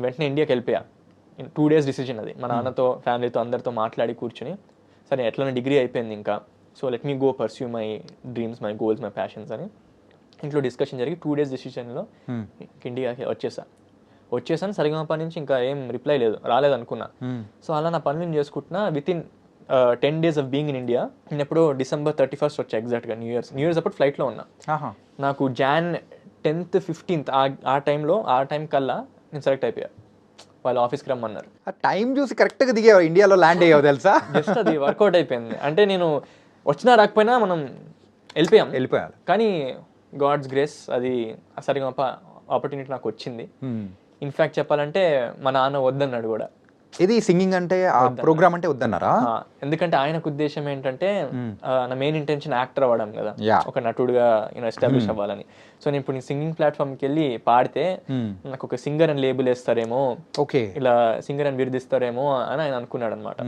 వెంటనే ఇండియాకి వెళ్ళిపోయా. 2 days డిసిజన్ అది. మా నాన్నతో, ఫ్యామిలీతో అందరితో మాట్లాడి కూర్చుని, సరే ఎట్లనే డిగ్రీ అయిపోయింది ఇంకా, so let me go pursue my dreams, my goals, my passions అని ఇంట్లో డిస్కషన్ జరిగి 2 days డిసిషన్లో ఇండియాకి వచ్చేసాను. సరిగమప నుంచి ఇంకా ఏం రిప్లై రాలేదు అనుకున్నా. సో అలా నా పనులు చేసుకుంటున్నా. Within 10 days of being in India, నేను ఎప్పుడో December 31st వచ్చా ఎగ్జాక్ట్గా. న్యూ ఇయర్స్ అప్పుడు ఫ్లైట్లో ఉన్నా. నాకు Jan 10th 15th ఆ టైం కల్లా నేను సెలెక్ట్ అయిపోయా. వాళ్ళు ఆఫీస్కి రమ్మన్నారు. ఆ టైం చూసి కరెక్ట్గా దిగేవారు, ఇండియాలో ల్యాండ్ అయ్యావు తెలుసా. జస్ట్ అది వర్కౌట్ అయిపోయింది. అంటే నేను వచ్చినా రాకపోయినా మనం వెళ్ళిపోయాలి. కానీ గాడ్స్ గ్రేస్, అది సరిగమప ఆపర్చునిటీ నాకు వచ్చింది. ఇన్ఫ్యాక్ట్ చెప్పాలంటే మా నాన్న వద్దన్నాడు కూడా. ఇది సింగింగ్ అంటే ఆ ప్రోగ్రామ్ అంటే వద్దన్నారా? ఎందుకంటే ఆయనకు ఉద్దేశం ఏంటంటే నా మెయిన్ ఇంటెన్షన్ యాక్టర్ అవ్వడం కదా, ఒక నటుడుగా ఎస్టాబ్లిష్ అవ్వాలని. సో నేను ఇప్పుడు సింగింగ్ ప్లాట్ఫామ్కి వెళ్ళి పాడితే నాకు ఒక సింగర్ అని లేబుల్ వేస్తారేమో, ఇలా సింగర్ అని బిరుదిస్తారేమో అని ఆయన అనుకున్నాడు అనమాట.